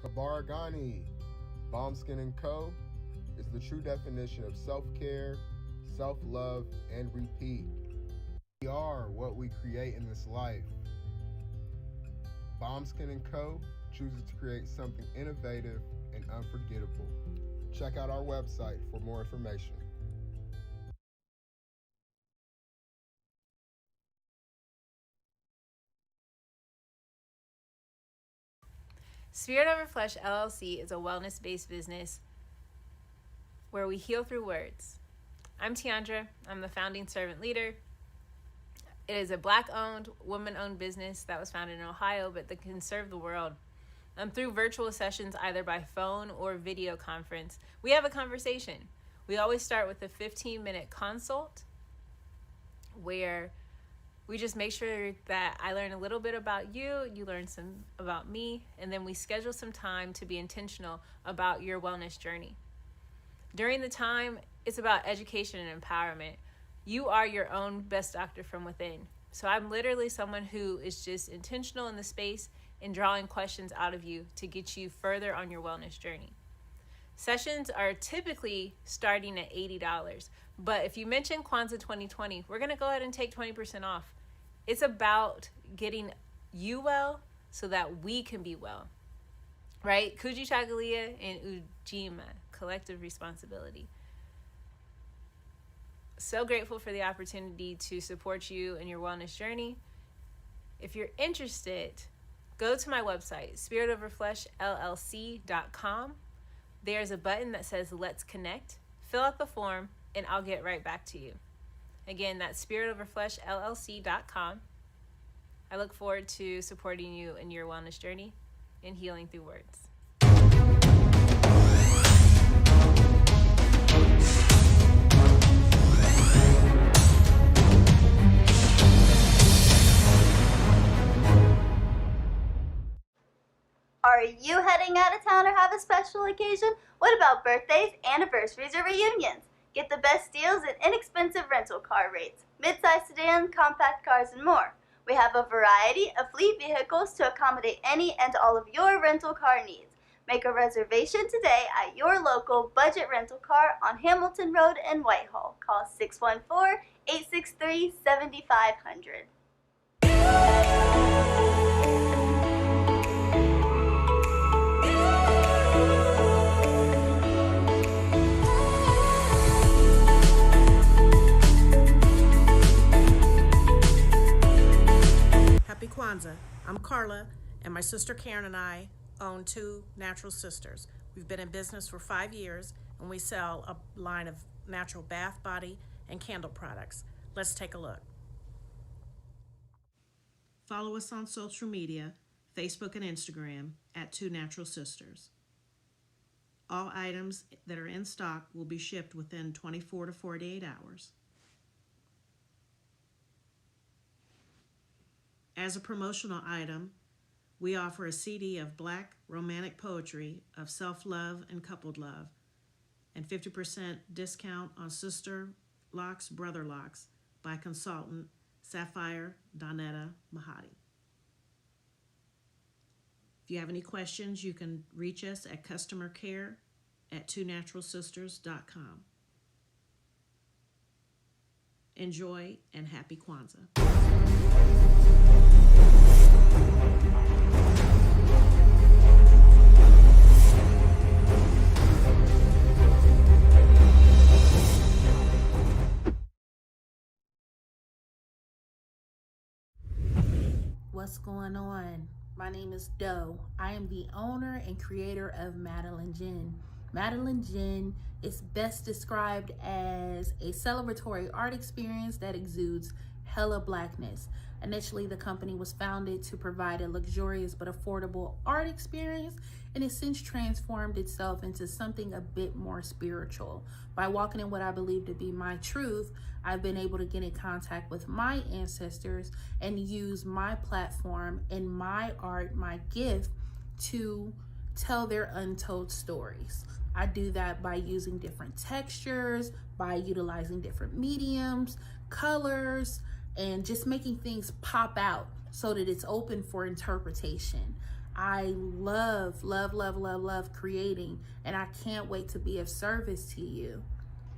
Kabaragani, Balm Skin & Co. is the true definition of self-care, self-love, and repeat. We are what we create in this life. Balm Skin & Co. chooses to create something innovative and unforgettable. Check out our website for more information. Spirit Over Flesh LLC is a wellness-based business where we heal through words. I'm Tiandra. I'm the founding servant leader. It is a Black-owned, woman-owned business that was founded in Ohio, but that can serve the world. Through virtual sessions, either by phone or video conference, we have a conversation. We always start with a 15-minute consult where we just make sure that I learn a little bit about you, you learn some about me, and then we schedule some time to be intentional about your wellness journey. During the time, it's about education and empowerment. You are your own best doctor from within. So I'm literally someone who is just intentional in the space and drawing questions out of you to get you further on your wellness journey. Sessions are typically starting at $80, but if you mention Kwanzaa 2020, we're gonna go ahead and take 20% off. It's about getting you well so that we can be well, right? Kujichagulia and Ujima, collective responsibility. So grateful for the opportunity to support you in your wellness journey. If you're interested, go to my website, spiritoverfleshllc.com. There's a button that says Let's Connect. Fill out the form and I'll get right back to you. Again, that's spiritoverfleshllc.com. I look forward to supporting you in your wellness journey and healing through words. Are you heading out of town or have a special occasion? What about birthdays, anniversaries, or reunions? Get the best deals and inexpensive rental car rates, midsize sedans, compact cars, and more. We have a variety of fleet vehicles to accommodate any and all of your rental car needs. Make a reservation today at your local budget rental car on Hamilton Road in Whitehall. Call 614-863-7500. Happy Kwanzaa. I'm Carla, and my sister Karen and I own Two Natural Sisters. We've been in business for 5 years, and we sell a line of natural bath, body, and candle products. Let's take a look. Follow us on social media, Facebook and Instagram, at Two Natural Sisters. All items that are in stock will be shipped within 24 to 48 hours. As a promotional item, we offer a CD of Black romantic poetry of self-love and coupled love, and 50% discount on Sister Locks, Brother Locks by consultant Sapphire Donetta Mahadi. If you have any questions, you can reach us at customercare@twonaturalsisters.com. Enjoy and happy Kwanzaa. What's going on? My name is Doe. I am the owner and creator of Madeline Gin. Madeline Gin is best described as a celebratory art experience that exudes hella blackness. Initially, the company was founded to provide a luxurious but affordable art experience, and has since transformed itself into something a bit more spiritual. By walking in what I believe to be my truth, I've been able to get in contact with my ancestors and use my platform and my art, my gift, to tell their untold stories. I do that by using different textures, by utilizing different mediums, colors, and just making things pop out so that it's open for interpretation. I love, love, love, love, love creating, and I can't wait to be of service to you.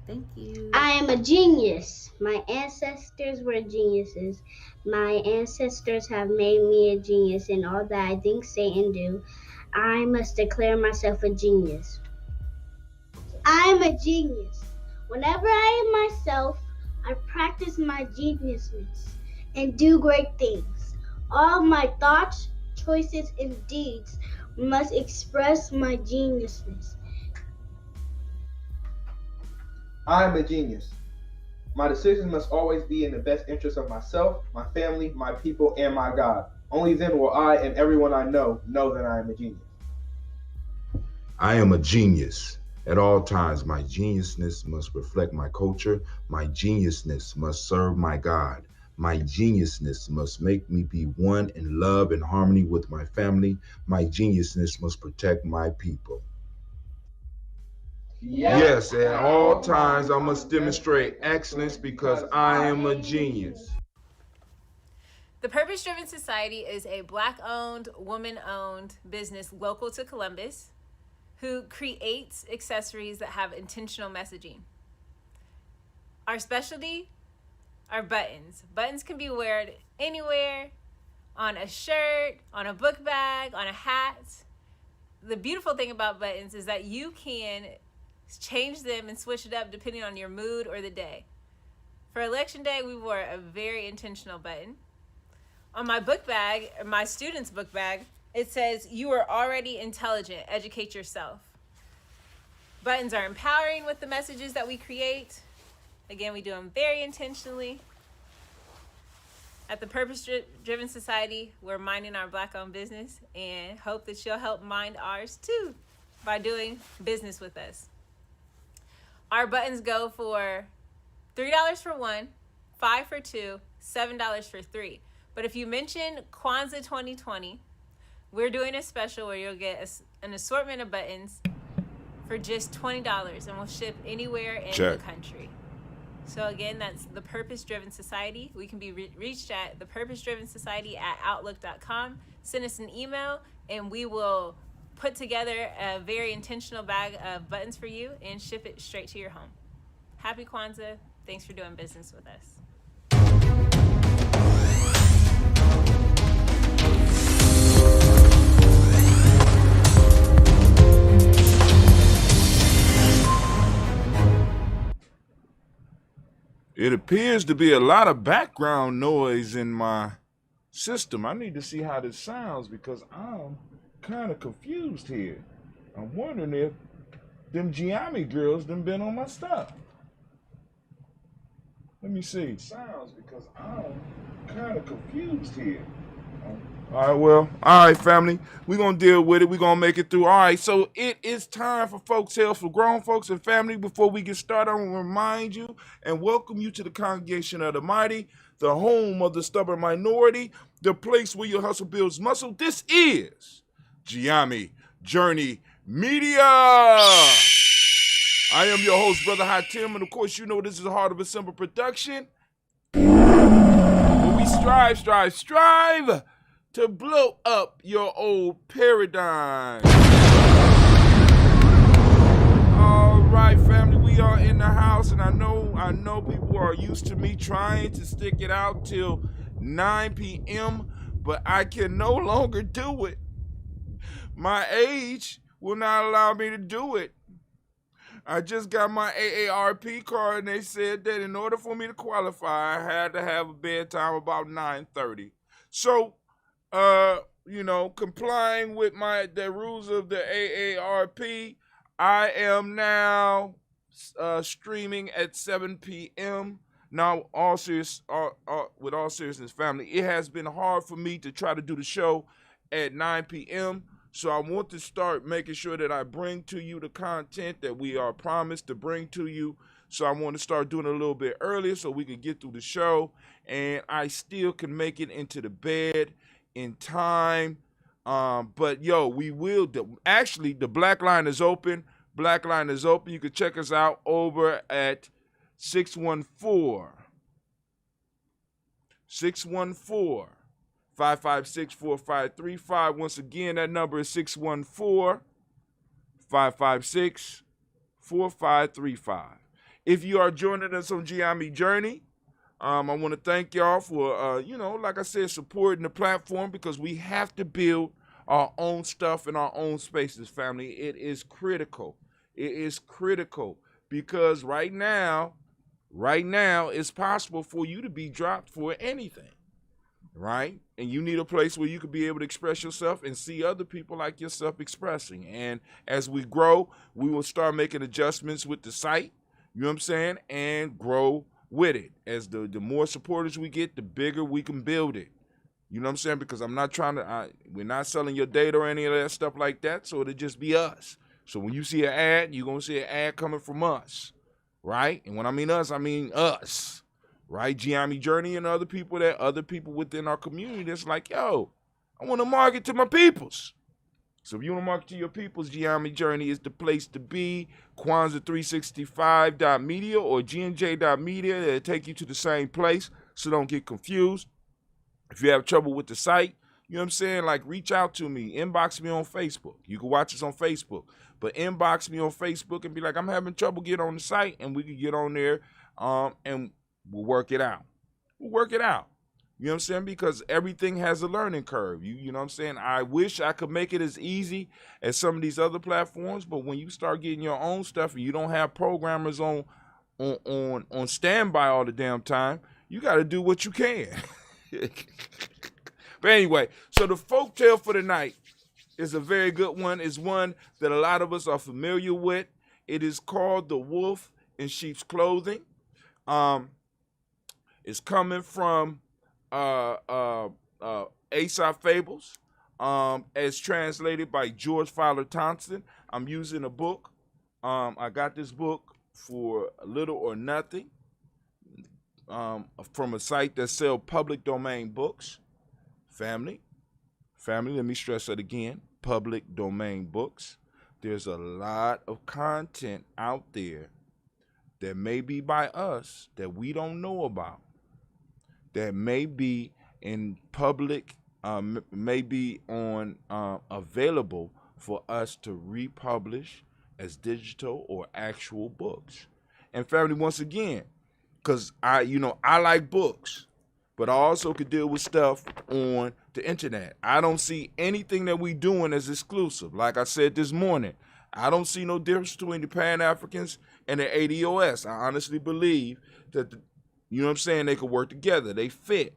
Thank you. I am a genius. My ancestors were geniuses. My ancestors have made me a genius in all that I think, say, and do. I must declare myself a genius. I am a genius. Whenever I am myself, I practice my geniusness and do great things. All my thoughts, choices, and deeds must express my geniusness. I am a genius. My decisions must always be in the best interest of myself, my family, my people, and my God. Only then will I and everyone I know that I am a genius. I am a genius. At all times, my geniusness must reflect my culture. My geniusness must serve my God. My geniusness must make me be one in love and harmony with my family. My geniusness must protect my people. Yes, at all times I must demonstrate excellence because I am a genius. The Purpose Driven Society is a Black-owned, woman-owned business local to Columbus who creates accessories that have intentional messaging. Our specialty are buttons. Buttons can be worn anywhere, on a shirt, on a book bag, on a hat. The beautiful thing about buttons is that you can change them and switch it up depending on your mood or the day. For Election Day, we wore a very intentional button. On my book bag, my student's book bag, it says, "You are already intelligent, educate yourself." Buttons are empowering with the messages that we create. Again, we do them very intentionally. At the Purpose Driven Society, we're minding our Black-owned business and hope that you'll help mind ours too by doing business with us. Our buttons go for $3 for one, $5 for two, $7 for three. But if you mention Kwanzaa 2020, we're doing a special where you'll get an assortment of buttons for just $20, and we'll ship anywhere in the country. So again, that's the Purpose Driven Society. We can be reached at thepurposedrivensociety@outlook.com. Send us an email, and we will put together a very intentional bag of buttons for you and ship it straight to your home. Happy Kwanzaa. Thanks for doing business with us. It appears to be a lot of background noise in my system. I need to see how this sounds because I'm kind of confused here. I'm wondering if them Gianni girls done been on my stuff. Let me see. Sounds because I'm kind of confused here. All right, family. We're going to deal with it. We're going to make it through. All right, so it is time for Folktales for grown folks and family. Before we get started, I want to remind you and welcome you to the congregation of the mighty, the home of the stubborn minority, the place where your hustle builds muscle. This is Gianni Journey Media. I am your host, Brother Hot Tim, and of course, you know this is a Heart of a Simple production. Where we strive to blow up your old paradigm. All right, family, we are in the house, and I know people are used to me trying to stick it out till 9 p.m., but I can no longer do it. My age will not allow me to do it. I just got my AARP card, and they said that in order for me to qualify, I had to have a bedtime about 9:30. So, complying with the rules of the AARP, I am now streaming at 7 p.m. Now, with all seriousness, family, it has been hard for me to try to do the show at 9 p.m., so I want to start making sure that I bring to you the content that we are promised to bring to you. So I want to start doing it a little bit earlier so we can get through the show, and I still can make it into the bed in time. But we will. Actually, the Black Line is open. Black Line is open. You can check us out over at 614 556-4535. Once again, that number is 614-556-4535. If you are joining us on Giami Journey, I want to thank y'all for, like I said, supporting the platform, because we have to build our own stuff in our own spaces, family. It is critical. It is critical because right now, it's possible for you to be dropped for anything, right? And you need a place where you can be able to express yourself and see other people like yourself expressing. And as we grow, we will start making adjustments with the site, you know what I'm saying, and grow with it. As the more supporters we get, the bigger we can build it. You know what I'm saying? Because I'm not trying to, we're not selling your data or any of that stuff like that, so it'll just be us. So when you see an ad, you're going to see an ad coming from us, right? And when I mean us, right? Giami Journey and other people within our community that's like, yo, I want to market to my peoples. So if you want to market to your peoples, Giami Journey is the place to be. Kwanzaa365.media or gnj.media, they'll take you to the same place, so don't get confused. If you have trouble with the site, you know what I'm saying, like reach out to me, inbox me on Facebook. You can watch us on Facebook, but inbox me on Facebook and be like, I'm having trouble getting on the site, and we can get on there and we'll work it out. You know what I'm saying? Because everything has a learning curve. You know what I'm saying? I wish I could make it as easy as some of these other platforms, but when you start getting your own stuff and you don't have programmers on standby all the damn time, you got to do what you can. But anyway, so the folktale for the night is a very good one. It's one that a lot of us are familiar with. It is called The Wolf in Sheep's Clothing. It's coming from Aesop Fables, as translated by George Fowler Thompson. I'm using a book. I got this book for little or nothing from a site that sells public domain books. Family, let me stress that again, public domain books. There's a lot of content out there that may be by us that we don't know about, that may be in public, may be on available for us to republish as digital or actual books. And family, once again, because I like books, but I also could deal with stuff on the internet. I don't see anything that we doing as exclusive. Like I said this morning, I don't see no difference between the Pan-Africans and the ADOS. I honestly believe that, you know what I'm saying, they could work together. They fit.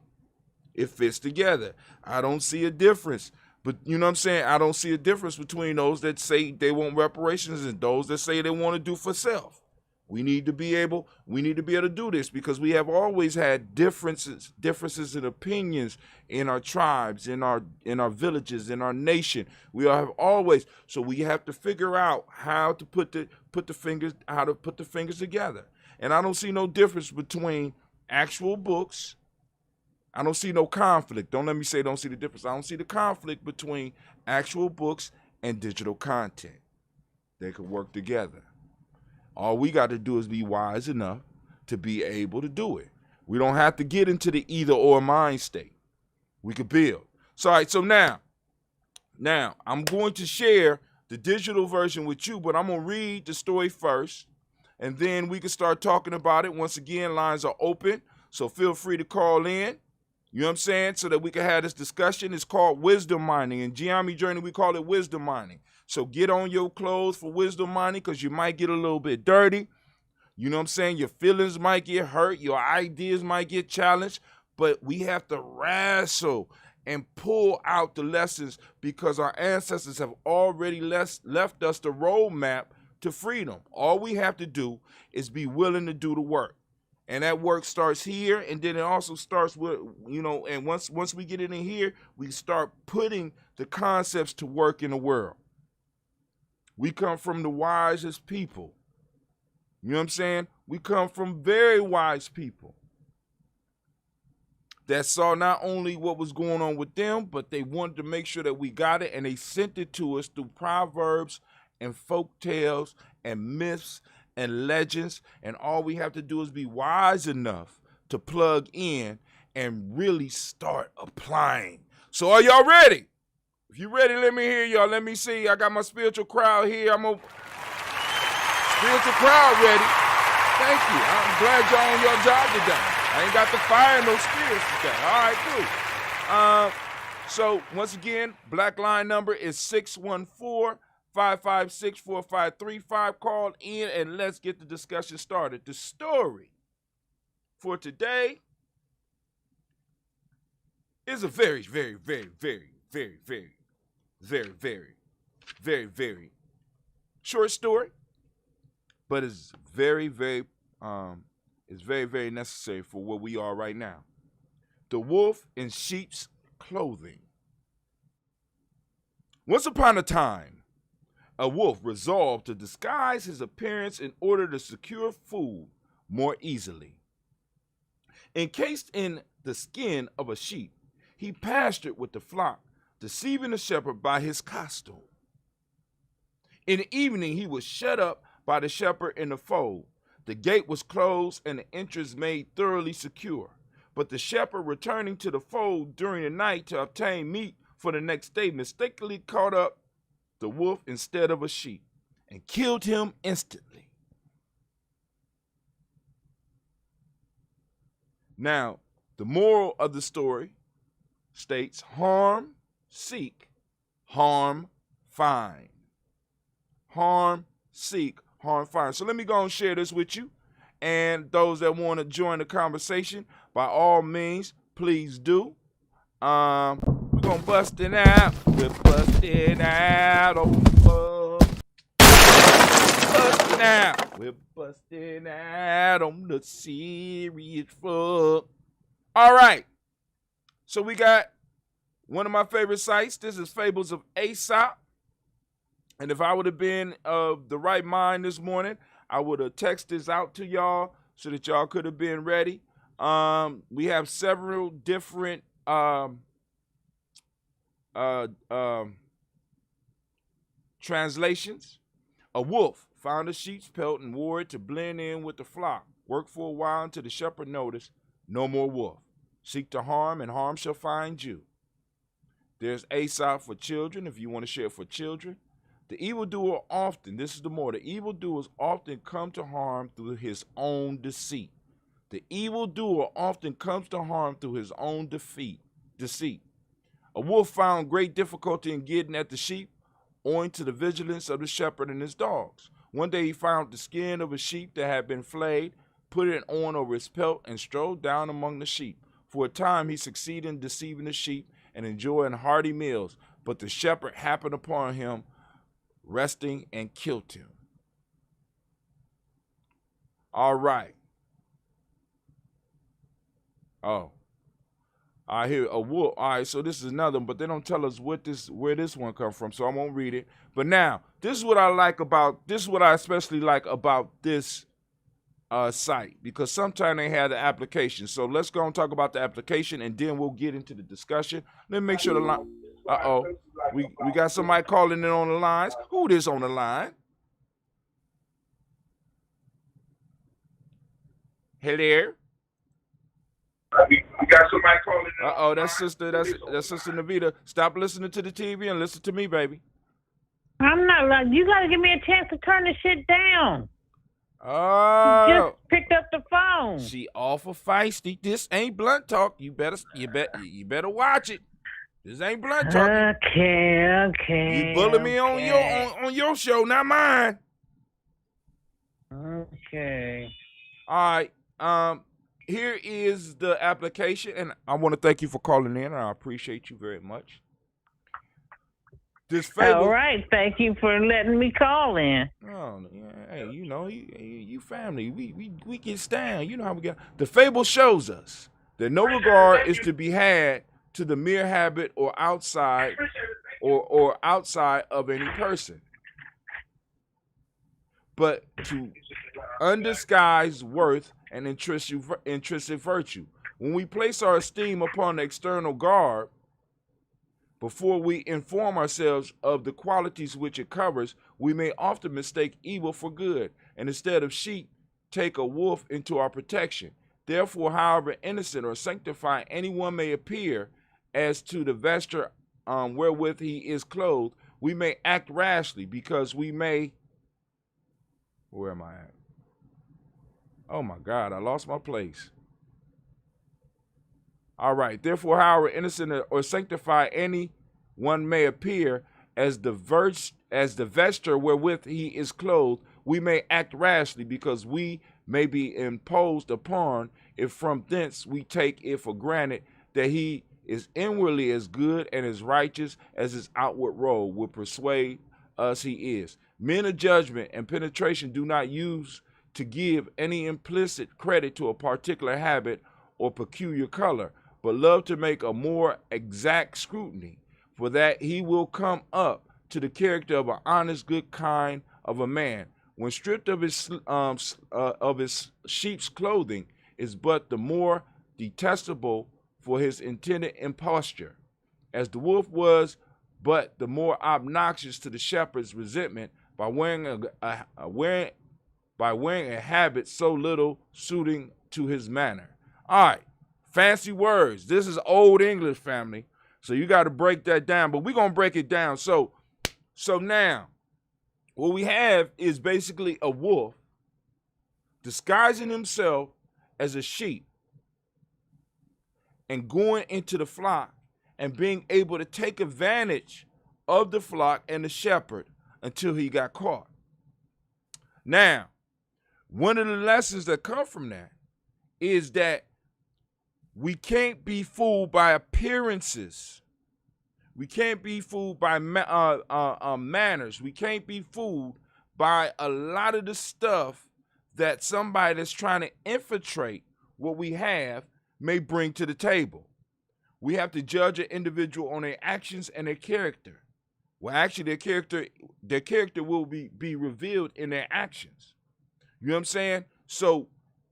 It fits together. I don't see a difference. But, you know what I'm saying, I don't see a difference between those that say they want reparations and those that say they want to do for self. We need to be able to do this because we have always had differences in opinions in our tribes, in our villages, in our nation. We have always, so we have to figure out how to put the fingers together. And I don't see no difference between actual books. I don't see no conflict. Don't let me say don't see the difference. I don't see the conflict between actual books and digital content. They could work together. All we got to do is be wise enough to be able to do it. We don't have to get into the either or mind state. We could build. So, all right, so now I'm going to share the digital version with you, but I'm going to read the story first, and then we can start talking about it. Once again, lines are open, so feel free to call in. You know what I'm saying? So that we can have this discussion. It's called wisdom mining. In Giami Journey, we call it wisdom mining. So get on your clothes for wisdom mining because you might get a little bit dirty. You know what I'm saying? Your feelings might get hurt. Your ideas might get challenged. But we have to wrestle and pull out the lessons because our ancestors have already left us the roadmap to freedom. All we have to do is be willing to do the work. And that work starts here, and then it also starts with, and once we get in here, we start putting the concepts to work in the world. We come from the wisest people. You know what I'm saying? We come from very wise people that saw not only what was going on with them, but they wanted to make sure that we got it, and they sent it to us through proverbs and folk tales and myths and legends, and all we have to do is be wise enough to plug in and really start applying So are y'all ready? If you ready, let me hear y'all. Let me see. I got my spiritual crowd here. I'm a spiritual crowd ready. Thank you. I'm glad y'all on your job today. I ain't got to fire no spirits today. All right, cool. So once again, black line number is 614-556-4535. Call in and let's get the discussion started. The story for today is a very, very, very, very, very, very, very, very, very, very short story, but it's very, very, very necessary for where we are right now. The wolf in sheep's clothing. Once upon a time, a wolf resolved to disguise his appearance in order to secure food more easily. Encased in the skin of a sheep, he pastured with the flock, deceiving the shepherd by his costume. In the evening, he was shut up by the shepherd in the fold. The gate was closed and the entrance made thoroughly secure. But the shepherd, returning to the fold during the night to obtain meat for the next day, mistakenly caught up the wolf instead of a sheep and killed him instantly. Now, the moral of the story states, harm, seek, harm, find. Harm, seek, harm, find. So let me go and share this with you. And those that want to join the conversation, by all means, please do. We're going to bust it out. We're busting out. Busting out. We're busting out on the serious fuck. All right. So we got one of my favorite sites. This is Fables of Aesop. And if I would have been of the right mind this morning, I would have texted this out to y'all so that y'all could have been ready. We have several different translations. A wolf found a sheep's pelt and wore it to blend in with the flock. Worked for a while until the shepherd noticed, no more wolf. Seek to harm, and harm shall find you. There's Aesop for children, if you want to share for children. The evildoer often, this is the more, the evildoers often come to harm through his own deceit. The evildoer often comes to harm through his own deceit. A wolf found great difficulty in getting at the sheep, owing to the vigilance of the shepherd and his dogs. One day he found the skin of a sheep that had been flayed, put it on over his pelt, and strode down among the sheep. For a time he succeeded in deceiving the sheep and enjoying hearty meals, but the shepherd happened upon him resting and killed him. All right. Oh, I hear a wolf. All right, so this is another one, but they don't tell us where this one come from, so I won't read it. But now, this is what I especially like about this site, because sometimes they have the application. So let's go and talk about the application, and then we'll get into the discussion. Let me make sure the line. We got somebody calling in on the lines. Who is on the line? Hello. We got somebody calling in. That's Sister Navita. Stop listening to the TV and listen to me, baby. I'm not like you. Got to give me a chance to turn the shit down. Oh, just picked up the phone. She awful feisty. This ain't blunt talk. You better watch it. This ain't blunt talk. Okay. You bully me on your show, not mine. Okay. All right. Here is the application, and I want to thank you for calling in, and I appreciate you very much. All right, thank you for letting me call in. Oh, yeah, hey, you know, you family, we get down. You know how we get. The fable shows us that no regard is to be had to the mere habit or outside of any person, but to undisguised worth and intrinsic virtue. When we place our esteem upon the external garb, before we inform ourselves of the qualities which it covers, we may often mistake evil for good, and instead of sheep, take a wolf into our protection. Therefore, however innocent or sanctified anyone may appear, as to the vesture wherewith he is clothed, we may act rashly, because we may. Where am I at? Oh my God, I lost my place. All right. Therefore, however innocent or sanctified any one may appear, as the vesture wherewith he is clothed, we may act rashly, because we may be imposed upon, if from thence we take it for granted that he is inwardly as good and as righteous as his outward robe would persuade us he is. Men of judgment and penetration do not use to give any implicit credit to a particular habit or peculiar color, but love to make a more exact scrutiny, for that he will come up to the character of an honest, good kind of a man, when stripped of his sheep's clothing, is but the more detestable for his intended imposture, as the wolf was but the more obnoxious to the shepherd's resentment by wearing a habit so little suiting to his manner. All right, fancy words. This is Old English, family, so you got to break that down. But we're gonna break it down. So now, what we have is basically a wolf disguising himself as a sheep and going into the flock and being able to take advantage of the flock and the shepherd until he got caught. Now, one of the lessons that come from that is that we can't be fooled by appearances. We can't be fooled by manners. We can't be fooled by a lot of the stuff that somebody that's trying to infiltrate what we have may bring to the table. We have to judge an individual on their actions and their character. Well, actually, their character will be revealed in their actions. You know what I'm saying? So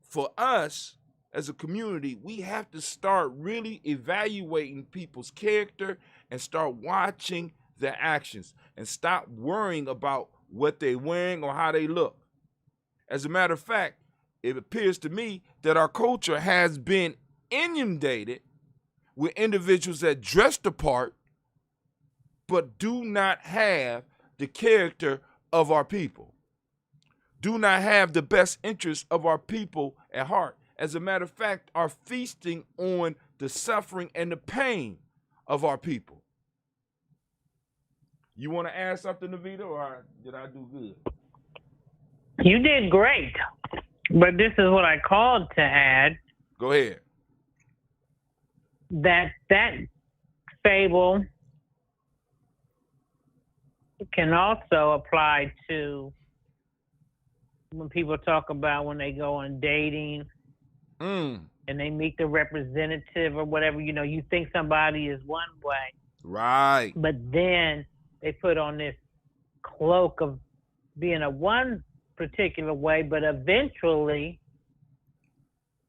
for us as a community, we have to start really evaluating people's character and start watching their actions and stop worrying about what they're wearing or how they look. As a matter of fact, it appears to me that our culture has been inundated with individuals that dress the part but do not have the character of our people, do not have the best interests of our people at heart. As a matter of fact, are feasting on the suffering and the pain of our people. You want to add something, Navita, or did I do good? You did great, but this is what I called to add. Go ahead. That fable can also apply to when people talk about when they go on dating and they meet the representative or whatever. You know, you think somebody is one way, right? But then they put on this cloak of being a one particular way, but eventually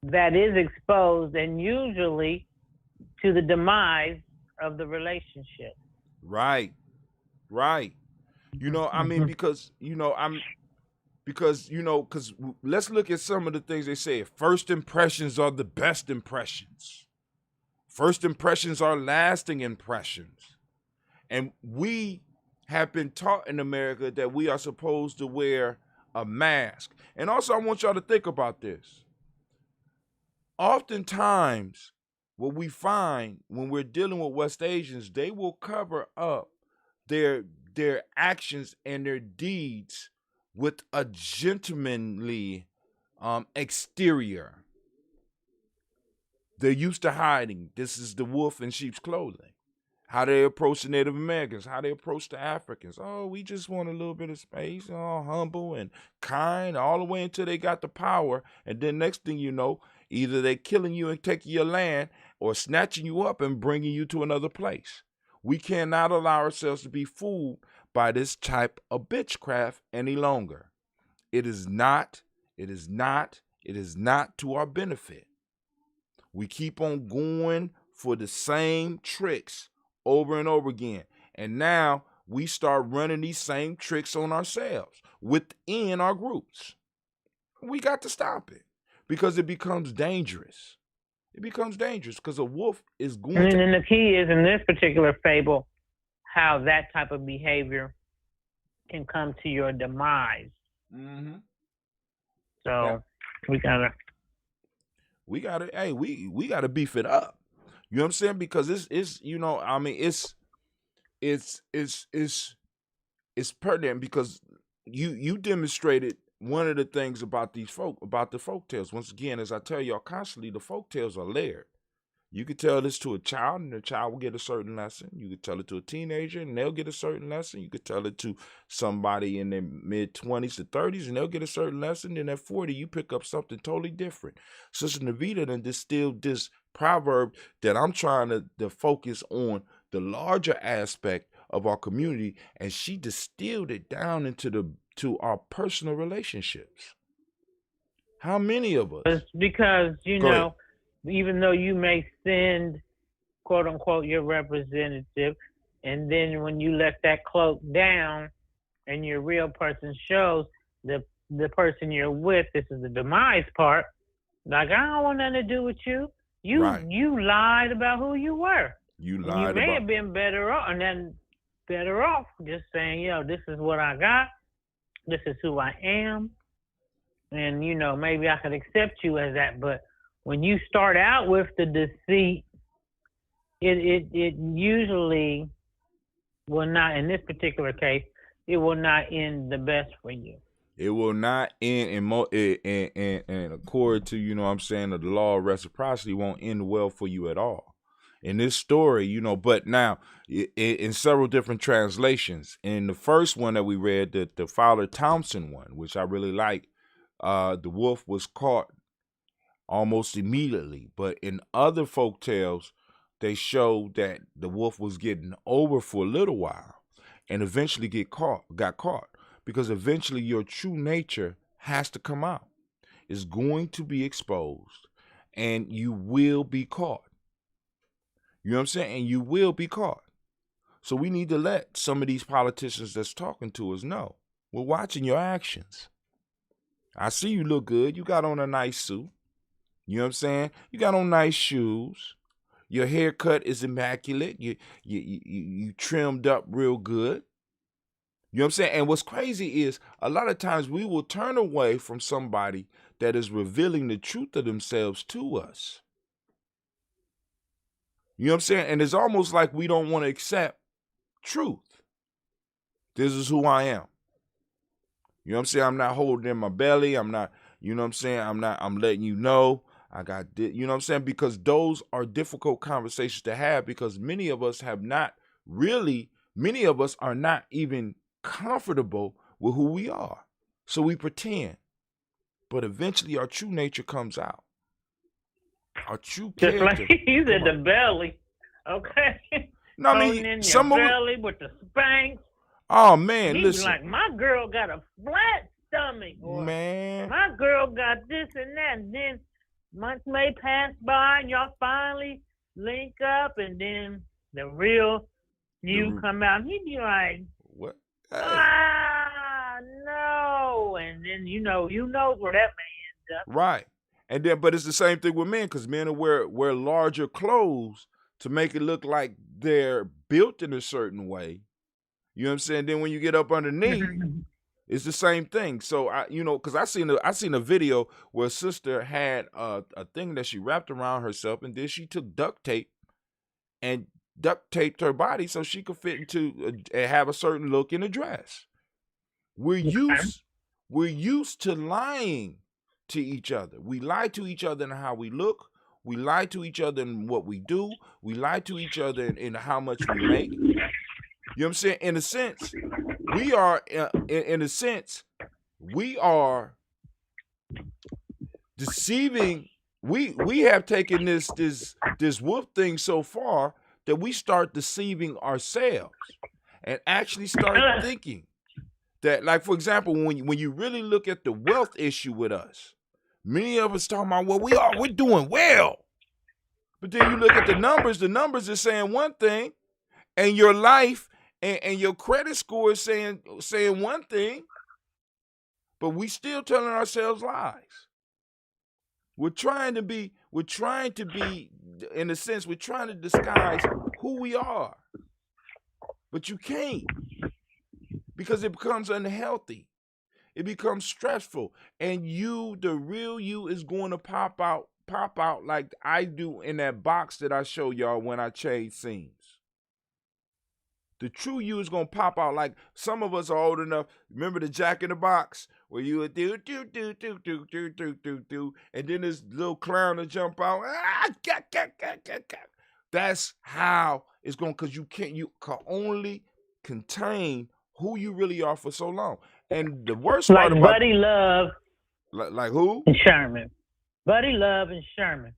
that is exposed, and usually to the demise of the relationship. Right. You know, I mean, because let's look at some of the things they say. First impressions are the best impressions. First impressions are lasting impressions. And we have been taught in America that we are supposed to wear a mask. And also, I want y'all to think about this. Oftentimes, what we find when we're dealing with West Asians, they will cover up their actions and their deeds with a gentlemanly exterior. They're used to hiding. This is the wolf in sheep's clothing. How they approach the Native Americans, how they approach the Africans. Oh, we just want a little bit of space, all humble and kind, all the way until they got the power. And then next thing you know, either they're killing you and taking your land or snatching you up and bringing you to another place. We cannot allow ourselves to be fooled by this type of bitchcraft any longer. It is not to our benefit. We keep on going for the same tricks over and over again. And now we start running these same tricks on ourselves within our groups. We got to stop it because it becomes dangerous. it becomes dangerous because a wolf is going And to. then the key is in this particular fable how that type of behavior can come to your demise. Mm-hmm. So Yeah. we gotta. Hey, we gotta beef it up. You know what I'm saying? Because it's you know, I mean, it's pertinent because you demonstrated one of the things about the folk tales. Once again, as I tell y'all constantly, the folk tales are layered. You could tell this to a child, and the child will get a certain lesson. You could tell it to a teenager, and they'll get a certain lesson. You could tell it to somebody in their mid-20s to 30s, and they'll get a certain lesson. Then at 40, you pick up something totally different. Sister Navita done distilled this proverb that I'm trying to focus on the larger aspect of our community, and she distilled it down to our personal relationships. How many of us? Because, Go ahead. even though you may send, quote unquote, your representative, and then when you let that cloak down and your real person shows, the person you're with, this is the demise part, like, I don't want nothing to do with you. You lied about who you were. You And you may have been better off, just saying, this is what I got. This is who I am. And, maybe I could accept you as that. But when you start out with the deceit, it usually will not, in this particular case, it will not end the best for you. It will not end and according to, the law of reciprocity won't end well for you at all. In this story, but now in several different translations, in the first one that we read, the Fowler Townsend one, which I really like, the wolf was caught almost immediately. But in other folk tales, they show that the wolf was getting over for a little while and eventually got caught. Because eventually your true nature has to come out. It's going to be exposed and you will be caught. You know what I'm saying? And you will be caught. So we need to let some of these politicians that's talking to us know. We're watching your actions. I see you look good. You got on a nice suit. You know what I'm saying? You got on nice shoes. Your haircut is immaculate. You trimmed up real good. You know what I'm saying? And what's crazy is a lot of times we will turn away from somebody that is revealing the truth of themselves to us. You know what I'm saying? And it's almost like we don't want to accept truth. This is who I am. You know what I'm saying? I'm not holding in my belly. I'm not, you know what I'm saying? I'm letting you know I got this. You know what I'm saying? Because those are difficult conversations to have because many of us are not even comfortable with who we are. So we pretend. But eventually our true nature comes out. Our true character. Just like you said, the belly. Okay. No, I mean, in your belly with the Spanx. Oh man, He's listen. like, my girl got a flat stomach. Or, man. My girl got this and that. And then months may pass by and y'all finally link up and then the real you come out. He'd be like, what? Hey. No. And then you know where that man ends up. Right. And then, but it's the same thing with men, because men wear larger clothes to make it look like they're built in a certain way. You know what I'm saying? Then when you get up underneath, it's the same thing. So because I seen a video where a sister had a thing that she wrapped around herself, and then she took duct tape and duct taped her body so she could fit into and have a certain look in a dress. We're used to lying to each other. We lie to each other in how we look. We lie to each other in what we do. We lie to each other in how much we make. You know what I'm saying? In a sense, we are deceiving. We have taken this wolf thing so far that we start deceiving ourselves and actually start thinking that, like, for example, when you really look at the wealth issue with us, many of us talking about, well, we're doing well. But then you look at the numbers are saying one thing, and your life and your credit score is saying one thing, but we still telling ourselves lies. We're trying to be, in a sense, we're trying to disguise who we are. But you can't, because it becomes unhealthy. It becomes stressful. And you, the real you, is going to pop out like I do in that box that I show y'all when I change scenes. The true you is gonna pop out. Like some of us are old enough. Remember the Jack in the Box where you would do, and then this little clown will jump out. That's how it's going, because you can only contain who you really are for so long. And the worst part about Buddy Love, like who? and Sherman. Buddy Love and Sherman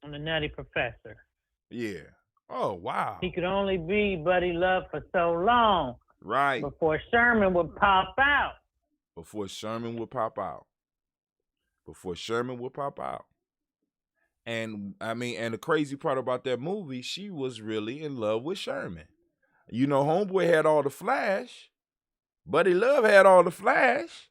on the Nutty Professor. Yeah. Oh, wow. He could only be Buddy Love for so long. Right. Before Sherman would pop out. And I mean, and the crazy part about that movie, she was really in love with Sherman. You know, homeboy had all the flash. Buddy Love had all the flash.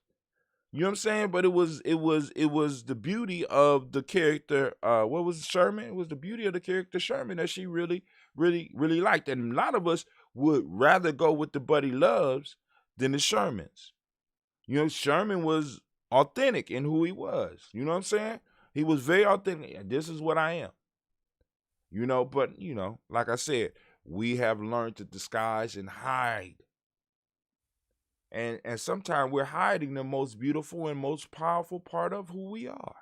You know what I'm saying? But it was the beauty of the character. What was Sherman? It was the beauty of the character Sherman that she really, really, really liked. And a lot of us would rather go with the Buddy Loves than the Shermans. You know, Sherman was authentic in who he was. You know what I'm saying? He was very authentic. This is what I am. You know, but you know, like I said, we have learned to disguise and hide. And sometimes we're hiding the most beautiful and most powerful part of who we are.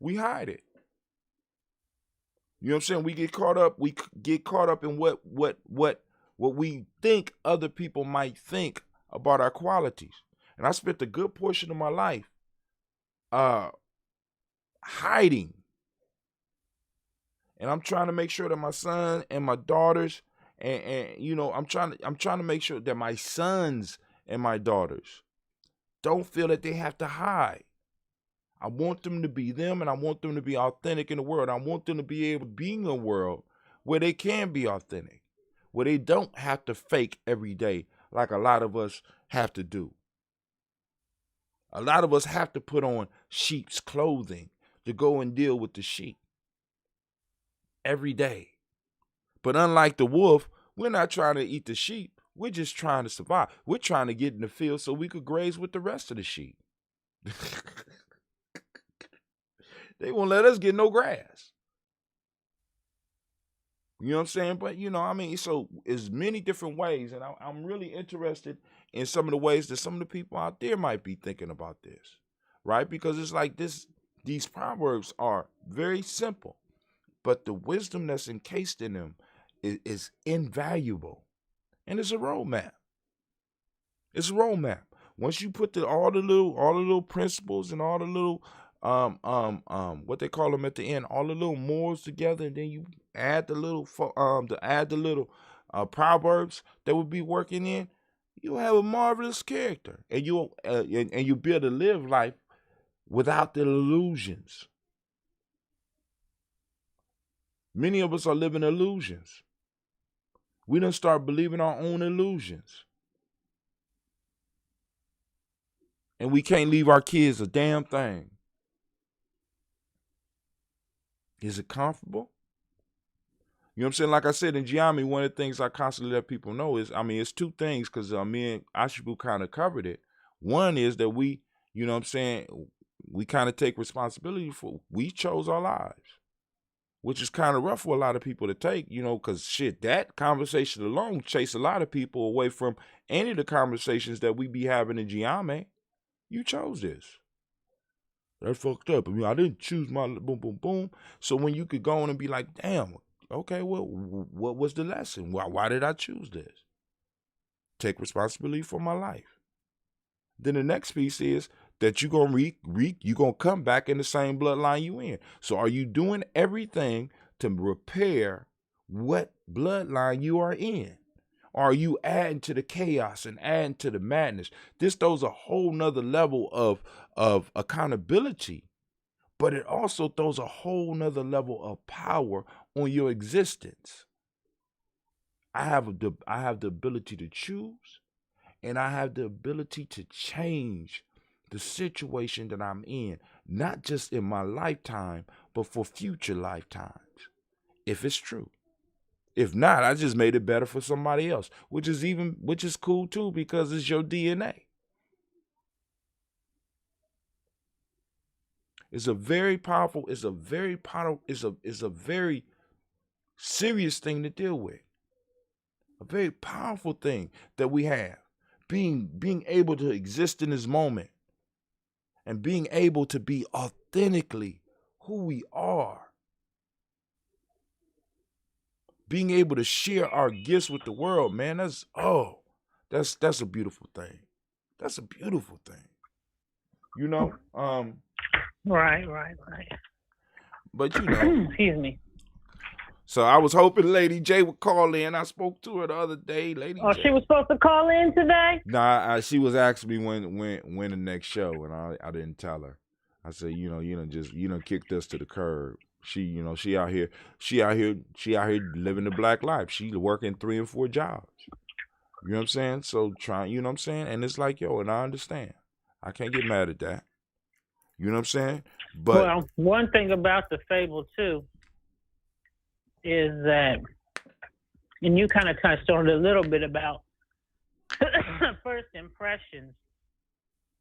We hide it. You know what I'm saying? We get caught up in what we think other people might think about our qualities. And I spent a good portion of my life hiding. And I'm trying to make sure that my son and my daughters and you know, I'm trying to make sure that my sons and my daughters don't feel that they have to hide. I want them to be them, and I want them to be authentic in the world. I want them to be able to be in a world where they can be authentic, where they don't have to fake every day like a lot of us have to do. A lot of us have to put on sheep's clothing to go and deal with the sheep every day. But unlike the wolf, we're not trying to eat the sheep. We're just trying to survive. We're trying to get in the field so we could graze with the rest of the sheep. They won't let us get no grass. You know what I'm saying? But, you know, I mean, so it's many different ways. And I'm really interested in some of the ways that some of the people out there might be thinking about this, right? Because it's like these proverbs are very simple, but the wisdom that's encased in them is invaluable. And it's a roadmap. It's a roadmap. Once you put all the little principles and all the little what they call them at the end, all the little morals together, and then you add the little proverbs that would be working in, you'll have a marvelous character, and you'll be able to live life without the illusions. Many of us are living illusions. We done start believing our own illusions. And we can't leave our kids a damn thing. Is it comfortable? You know what I'm saying? Like I said, in Giammi, one of the things I constantly let people know is, I mean, it's two things, because me and Ashibu kind of covered it. One is that we, you know what I'm saying, we kind of take responsibility for, we chose our lives, which is kind of rough for a lot of people to take, you know, because that conversation alone chased a lot of people away from any of the conversations that we be having in Giammi. You chose this. That's fucked up. I mean, I didn't choose my boom, boom, boom. So when you could go on and be like, damn, okay, well, what was the lesson? Why did I choose this? Take responsibility for my life. Then the next piece is that you're gonna come back in the same bloodline you in. So are you doing everything to repair what bloodline you are in? Or are you adding to the chaos and adding to the madness? This throws a whole nother level of accountability, but it also throws a whole nother level of power on your existence. I have the ability to choose, and I have the ability to change the situation that I'm in, not just in my lifetime, but for future lifetimes, if it's true. If not, I just made it better for somebody else, which is cool too, because it's your DNA. It's a very powerful, it's a very serious thing to deal with. A very powerful thing that we have. Being able to exist in this moment and being able to be authentically who we are. Being able to share our gifts with the world, man, that's a beautiful thing. That's a beautiful thing. You know? Right. But you know. Excuse me. So I was hoping Lady J would call in. I spoke to her the other day. Lady J. She was supposed to call in today? Nah, she was asking me when the next show, and I didn't tell her. I said, just kicked us to the curb. She out here living the black life. She working 3 and 4 jobs. You know what I'm saying? So you know what I'm saying? And it's like, and I understand. I can't get mad at that. You know what I'm saying? But well, one thing about the fable too is that, and you kind of touched on it a little bit about first impressions,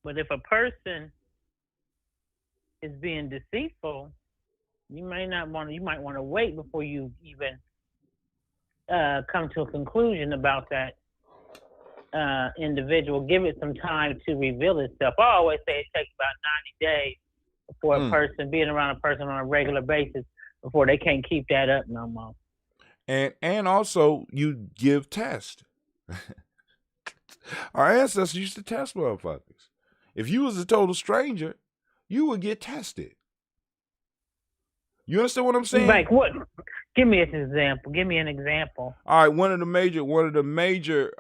but if a person is being deceitful, you might want to wait before you even come to a conclusion about that individual. Give it some time to reveal itself. I always say it takes about 90 days for a person being around a person on a regular basis before they can't keep that up no more. And also you give tests. Our ancestors used to test motherfuckers. If you was a total stranger, you would get tested. You understand what I'm saying? Like what? Give me an example. Give me an example. All right, one of the major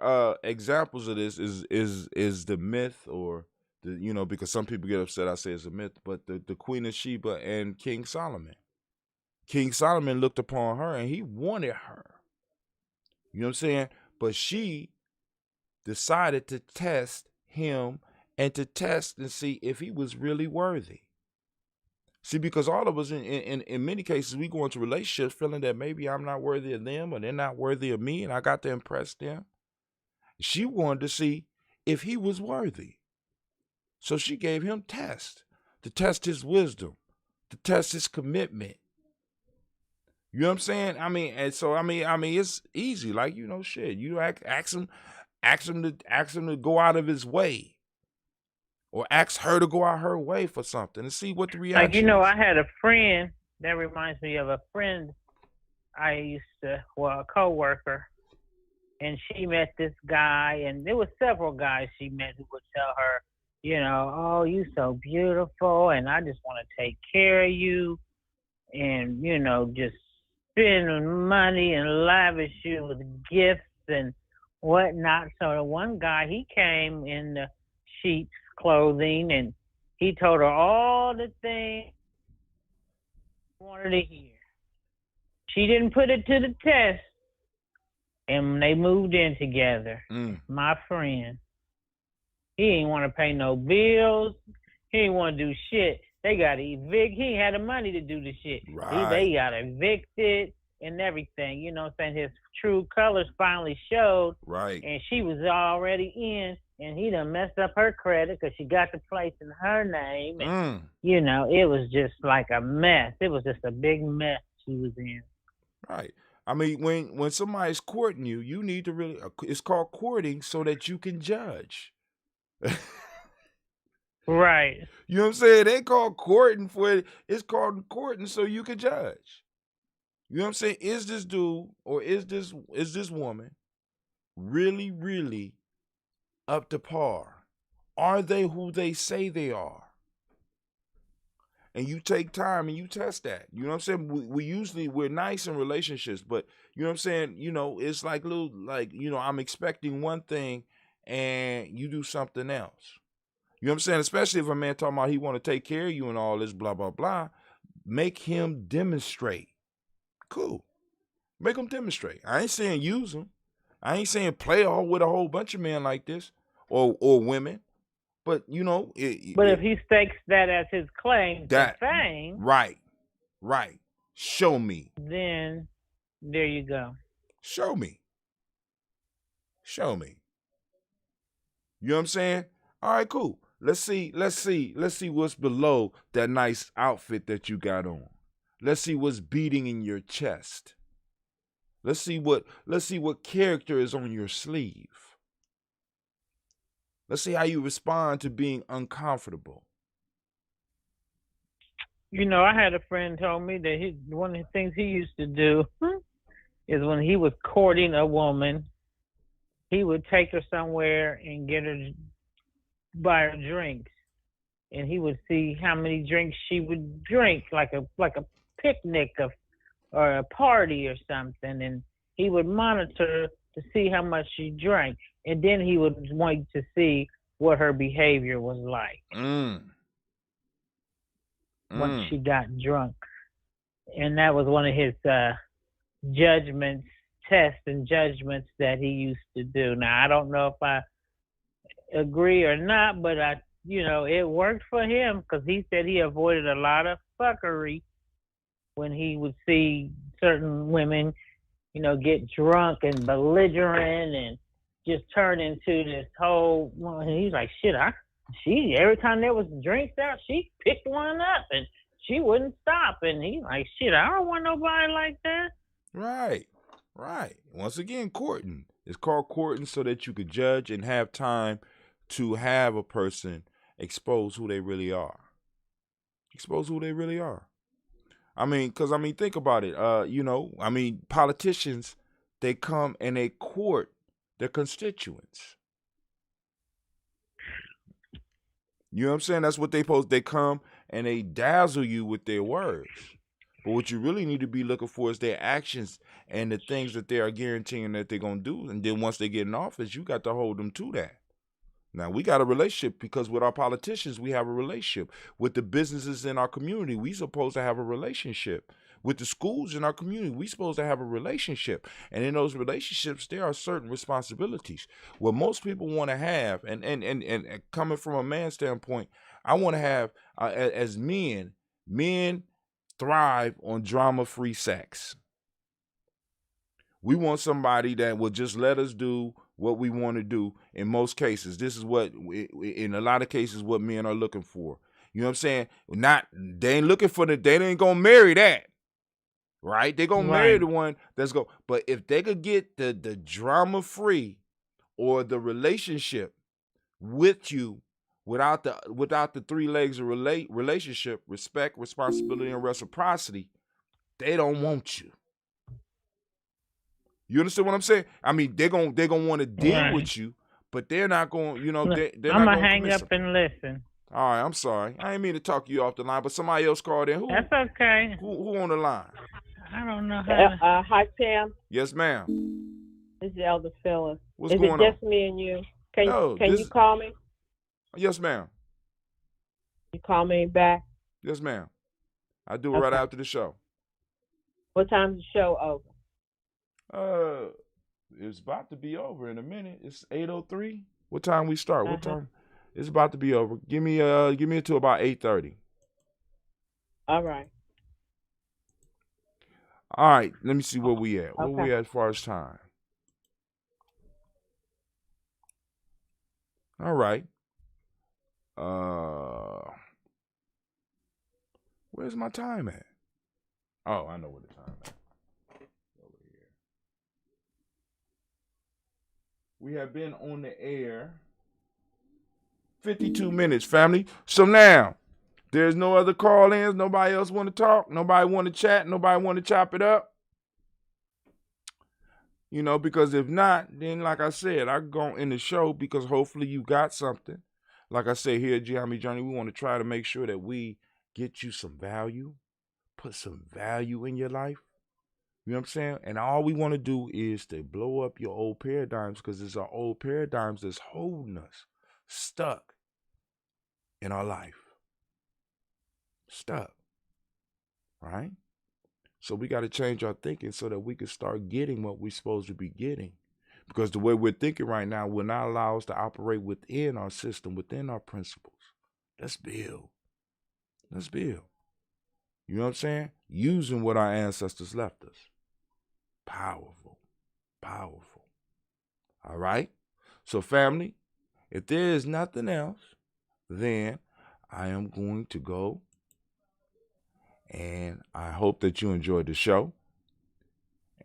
examples of this is the myth, or the, because some people get upset I say it's a myth, but the Queen of Sheba and King Solomon. King Solomon looked upon her and he wanted her. You know what I'm saying? But she decided to test him and to test and see if he was really worthy. See, because all of us in many cases, we go into relationships feeling that maybe I'm not worthy of them or they're not worthy of me, and I got to impress them. She wanted to see if he was worthy. So she gave him tests to test his wisdom, to test his commitment. You know what I'm saying? I mean, and so I mean, it's easy. Like, shit. You ask him to go out of his way. Or ask her to go out her way for something and see what the reaction is. I had a friend, that reminds me of a friend I used to, a co-worker, and she met this guy, and there were several guys she met who would tell her, oh, you so beautiful, and I just want to take care of you, and, just spend money and lavish you with gifts and whatnot. So the one guy, he came in the sheep's clothing, and he told her all the things she wanted to hear. She didn't put it to the test, and they moved in together. My friend, he didn't want to pay no bills. He didn't want to do shit. They got evicted. He had the money to do the shit. Right. They got evicted and everything. You know what I'm saying? His true colors finally showed. Right. And she was already in. And he done messed up her credit because she got the place in her name. And, it was just like a mess. It was just a big mess she was in. Right. I mean, when somebody's courting you, you need to really, it's called courting so that you can judge. Right. You know what I'm saying? They call courting it's called courting so you can judge. You know what I'm saying? Is this dude or is this woman really, really up to par? Are they who they say they are? And you take time and you test that. You know what I'm saying? We're nice in relationships, but you know what I'm saying? It's like I'm expecting one thing and you do something else. You know what I'm saying? Especially if a man talking about he want to take care of you and all this blah, blah, blah. Make him demonstrate. Cool. Make him demonstrate. I ain't saying use him. I ain't saying play with a whole bunch of men like this or women. But But if he stakes that as his claim to that fame, right. Show me. then there you go. Show me. You know what I'm saying? All right, cool. Let's see what's below that nice outfit that you got on. Let's see what's beating in your chest. Let's see what character is on your sleeve. Let's see how you respond to being uncomfortable. I had a friend told me that one of the things he used to do is when he was courting a woman, he would take her somewhere and buy her drinks, and he would see how many drinks she would drink, like a picnic or a party or something, and he would monitor to see how much she drank, and then he would want to see what her behavior was like once she got drunk. And that was one of his tests and judgments that he used to do. Now, I don't know if I agree or not, but it worked for him, because he said he avoided a lot of fuckery when he would see certain women, get drunk and belligerent and just turn into this whole. And he's like, shit, she every time there was drinks out, she picked one up and she wouldn't stop. And he's like, shit, I don't want nobody like that. Right. Once again, courting. It's called courting so that you could judge and have time to have a person expose who they really are. I mean, think about it. Politicians, they come and they court their constituents. You know what I'm saying? That's what they post. They come and they dazzle you with their words. But what you really need to be looking for is their actions and the things that they are guaranteeing that they're going to do. And then once they get in office, you got to hold them to that. Now, we got a relationship, because with our politicians, we have a relationship. With the businesses in our community, we supposed to have a relationship. With the schools in our community, we supposed to have a relationship. And in those relationships, there are certain responsibilities. What most people want to have, and coming from a man's standpoint, I want to have, as men thrive on drama-free sex. We want somebody that will just let us do what we want to do. In most cases, this is in a lot of cases, what men are looking for. You know what I'm saying? They ain't looking for they ain't gonna marry that, right? They gonna marry the one that's go. But if they could get the drama free or the relationship with you without the three legs of relationship, respect, responsibility, and reciprocity, they don't want you. You understand what I'm saying? I mean, they're gonna want to deal with you, but they're not going. They're I'm not gonna hang up and listen. All right, I'm sorry. I didn't mean to talk you off the line, but somebody else called in. That's okay. Who on the line? I don't know how. Hi, Tam. Yes, ma'am. This is Elder Phyllis. What's going on? Is it just me and you? Can you call me? Yes, ma'am. You call me back? Yes, ma'am. I do it right after the show. What time is the show over? It's about to be over in a minute. It's 8:03. What time we start? What time? It's about to be over. Give me until about 8:30. All right. All right. Let me see where we at. Where we at as far as time? All right. Where's my time at? Oh, I know where the time at. Over here. We have been on the air 52 minutes, family. So now, there's no other call-ins. Nobody else want to talk. Nobody want to chat. Nobody want to chop it up. Because if not, then like I said, I go in the show because hopefully you got something. Like I said, here at Giami Journey, we want to try to make sure that we get you some value, put some value in your life. You know what I'm saying? And all we want to do is to blow up your old paradigms, because it's our old paradigms that's holding us stuck in our life. Stuck. Right? So we got to change our thinking so that we can start getting what we're supposed to be getting. Because the way we're thinking right now will not allow us to operate within our system, within our principles. Let's build. Let's build. You know what I'm saying? Using what our ancestors left us. Powerful. Powerful. All right? So family, if there is nothing else, then I am going to go. And I hope that you enjoyed the show.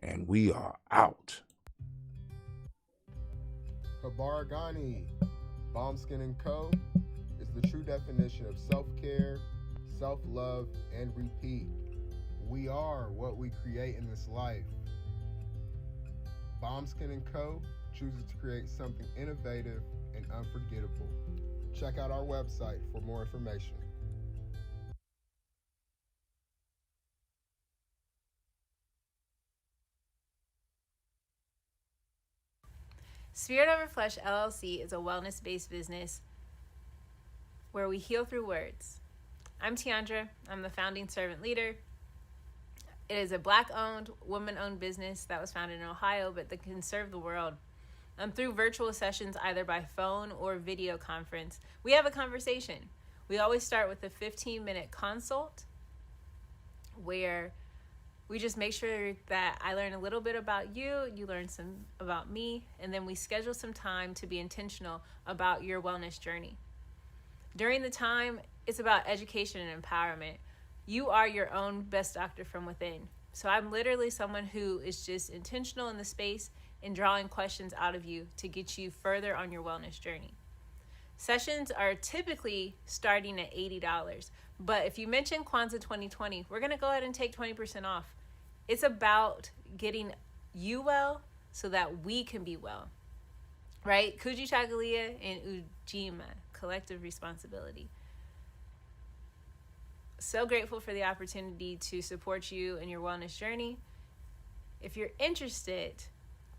And we are out. Habaragani, Bombskin & Co. is the true definition of self-care, self-love, and repeat. We are what we create in this life. Bombskin & Co. chooses to create something innovative and unforgettable. Check out our website for more information. Spirit Over Flesh LLC is a wellness-based business where we heal through words. I'm Tiandra. I'm the founding servant leader. It is a Black-owned, woman-owned business that was founded in Ohio, but that can serve the world. Through virtual sessions, either by phone or video conference, we have a conversation. We always start with a 15-minute consult where we just make sure that I learn a little bit about you, you learn some about me, and then we schedule some time to be intentional about your wellness journey. During the time, it's about education and empowerment. You are your own best doctor from within. So I'm literally someone who is just intentional in the space and drawing questions out of you to get you further on your wellness journey. Sessions are typically starting at $80, but if you mention Kwanzaa 2020, we're gonna go ahead and take 20% off. It's about getting you well so that we can be well, right? Kujichagulia and Ujima, collective responsibility. So grateful for the opportunity to support you in your wellness journey. If you're interested,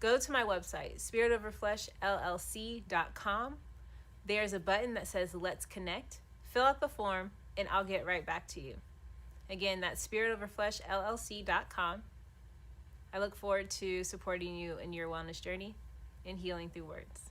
go to my website, spiritoverfleshllc.com. There's a button that says Let's Connect. Fill out the form and I'll get right back to you. Again, that's spiritoverfleshllc.com. I look forward to supporting you in your wellness journey and healing through words.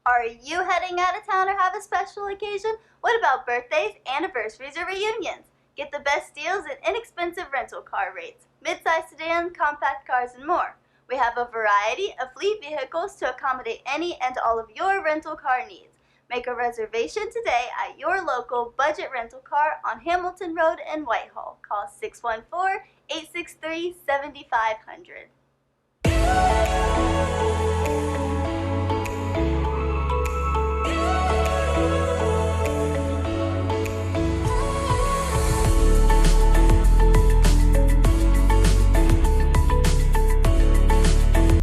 Are you heading out of town or have a special occasion? What about birthdays, anniversaries, or reunions? Get the best deals and inexpensive rental car rates, mid-size sedans, compact cars, and more. We have a variety of fleet vehicles to accommodate any and all of your rental car needs. Make a reservation today at your local budget rental car on Hamilton Road in Whitehall. Call 614-863-7500.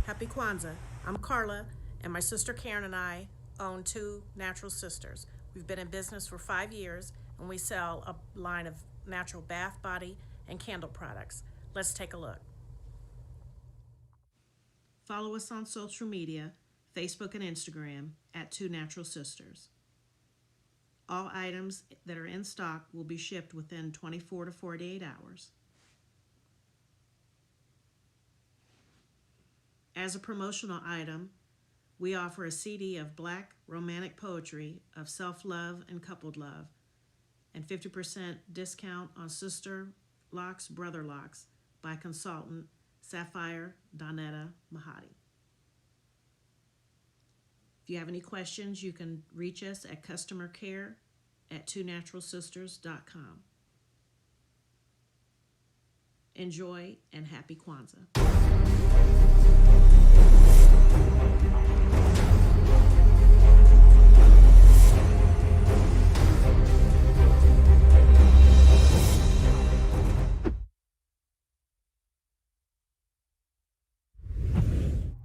Happy Kwanzaa. I'm Carla, and my sister Karen and I own Two Natural Sisters. We've been in business for 5 years, and we sell a line of natural bath, body, and candle products. Let's take a look. Follow us on social media, Facebook and Instagram, at Two Natural Sisters. All items that are in stock will be shipped within 24 to 48 hours. As a promotional item, we offer a CD of Black romantic poetry of self-love and coupled love, and 50% discount on Sister Locks, Brother Locks by consultant Sapphire Donetta Mahadi. If you have any questions, you can reach us at customercare@twonaturalsisters.com. Enjoy and happy Kwanzaa.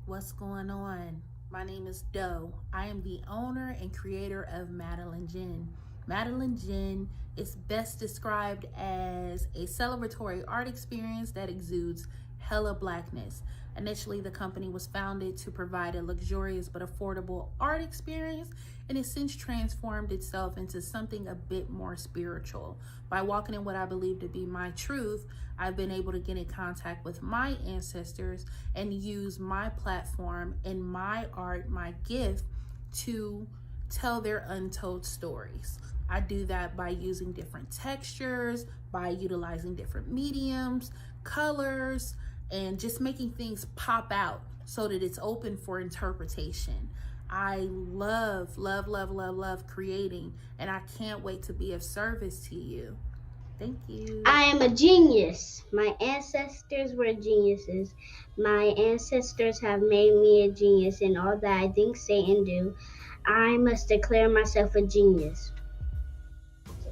What's going on? My name is Doe. I am the owner and creator of Madeline Gin. Madeline Gin is best described as a celebratory art experience that exudes Hella Blackness. Initially, the company was founded to provide a luxurious but affordable art experience, and it's since transformed itself into something a bit more spiritual. By walking in what I believe to be my truth, I've been able to get in contact with my ancestors and use my platform and my art, my gift, to tell their untold stories. I do that by using different textures, by utilizing different mediums, colors, and just making things pop out so that it's open for interpretation. I love creating, and I can't wait to be of service to you. Thank you. I am a genius. My ancestors were geniuses. My ancestors have made me a genius in all that I think, say, and do. I must declare myself a genius.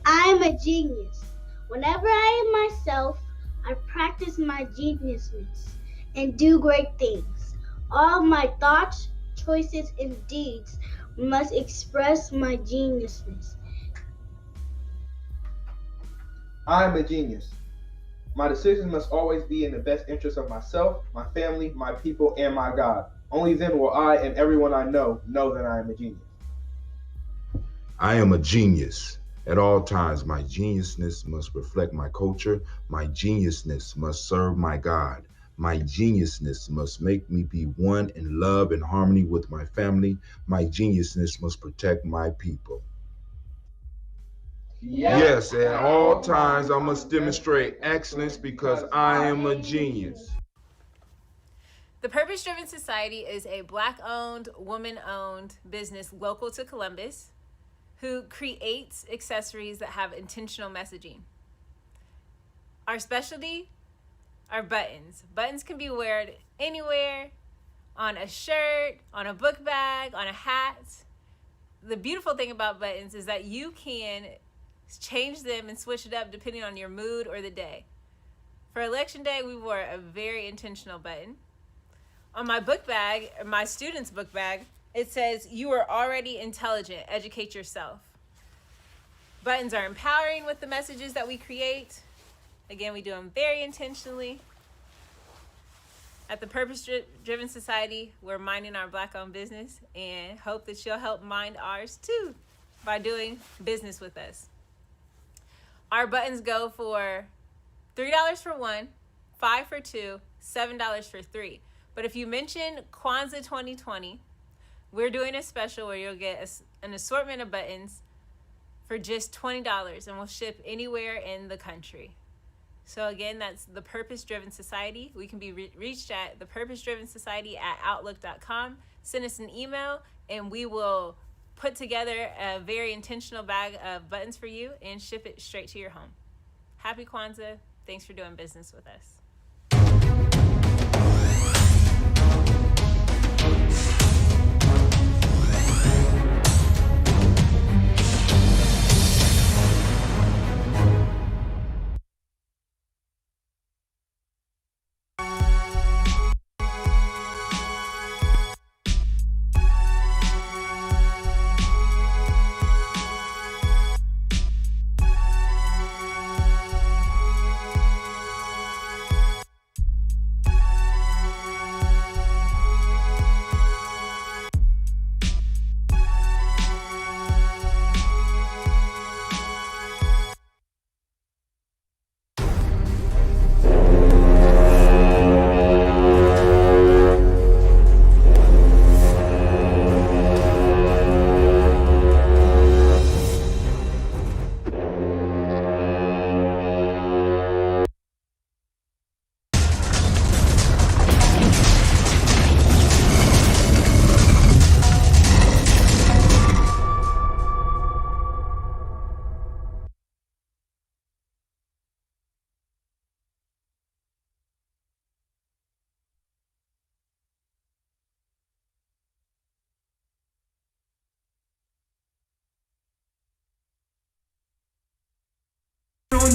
I am a genius. Whenever I am myself, I practice my geniusness and do great things. All my thoughts, choices, and deeds must express my geniusness. I am a genius. My decisions must always be in the best interest of myself, my family, my people, and my God. Only then will I and everyone I know that I am a genius. I am a genius. At all times, my geniusness must reflect my culture. My geniusness must serve my God. My geniusness must make me be one in love and harmony with my family. My geniusness must protect my people. Yes, at all times, I must demonstrate excellence because I am a genius. The Purpose Driven Society is a Black-owned, woman-owned business local to Columbus who creates accessories that have intentional messaging. Our specialty are buttons. Buttons can be worn anywhere, on a shirt, on a book bag, on a hat. The beautiful thing about buttons is that you can change them and switch it up depending on your mood or the day. For Election Day, we wore a very intentional button. On my book bag, my student's book bag, it says, "You are already intelligent, educate yourself." Buttons are empowering with the messages that we create. Again, we do them very intentionally. At the Purpose Driven Society, we're minding our Black-owned business and hope that you'll help mind ours too by doing business with us. Our buttons go for $3 for one, $5 for two, $7 for three. But if you mention Kwanzaa 2020, we're doing a special where you'll get an assortment of buttons for just $20, and we'll ship anywhere in the country. So again, that's the Purpose Driven Society. We can be reached at thepurposedrivensociety@outlook.com. Send us an email, and we will put together a very intentional bag of buttons for you and ship it straight to your home. Happy Kwanzaa. Thanks for doing business with us.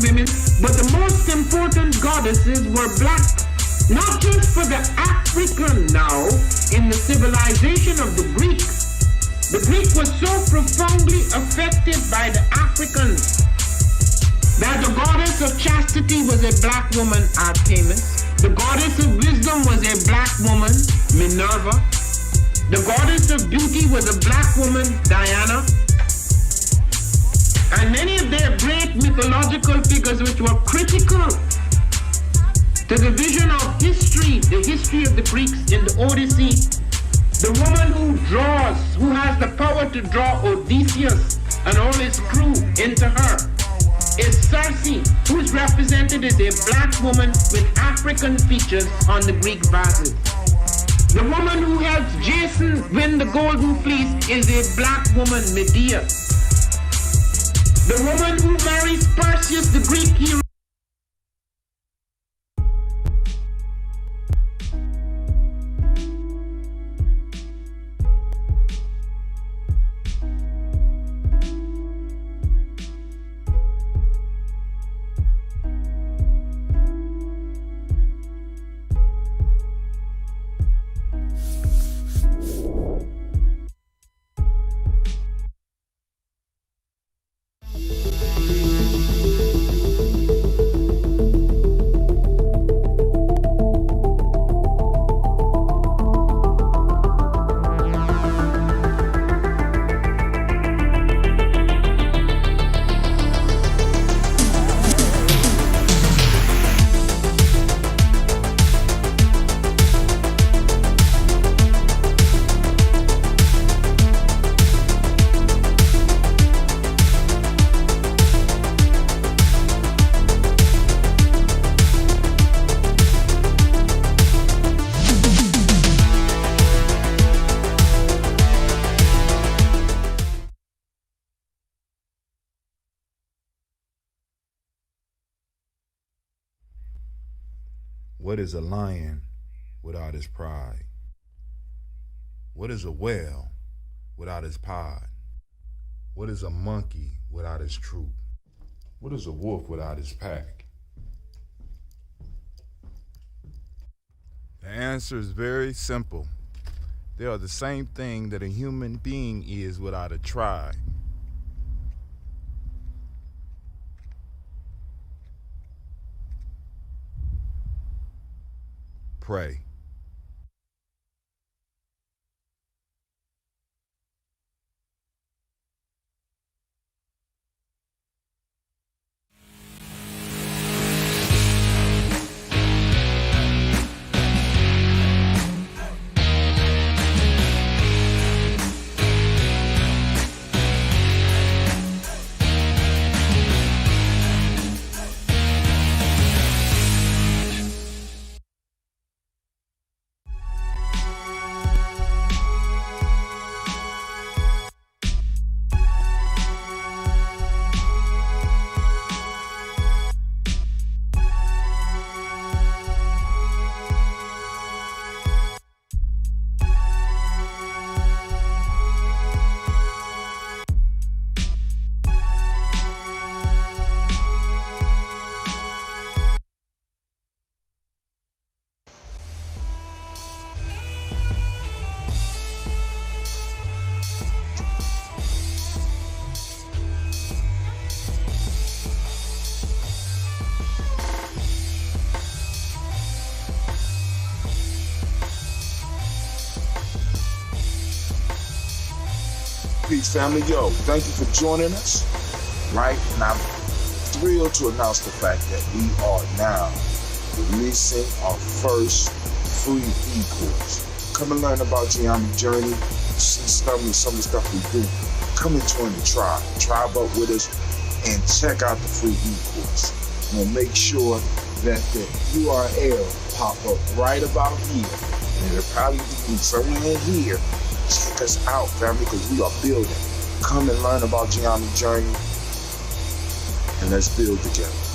Women, but the most important goddesses were black, not just for the African now in the civilization of the Greeks. The Greek was so profoundly affected by the Africans that the goddess of chastity was a black woman, Artemis. The goddess of wisdom was a black woman, Minerva. The goddess of beauty was a black woman, Diana. And many of their great mythological figures which were critical to the vision of history, the history of the Greeks in the Odyssey. The woman who has the power to draw Odysseus and all his crew into her is Circe, who is represented as a black woman with African features on the Greek vases. The woman who helps Jason win the golden fleece is a black woman, Medea. The woman who marries Perseus, the Greek hero. What is a lion without his pride? What is a whale without his pod? What is a monkey without his troop? What is a wolf without his pack? The answer is very simple. They are the same thing that a human being is without a tribe. Pray. Peace, family. Yo, thank you for joining us. Right? And I'm thrilled to announce the fact that we are now releasing our first free e-course. Come and learn about Geometry Journey, see some of the stuff we do. Come and join the tribe. Tribe up with us and check out the free e-course. We'll make sure that the URL pop up right about here. And it'll probably be somewhere in here. Check us out, family, because we are building. Come and learn about Geometry Journey, and let's build together.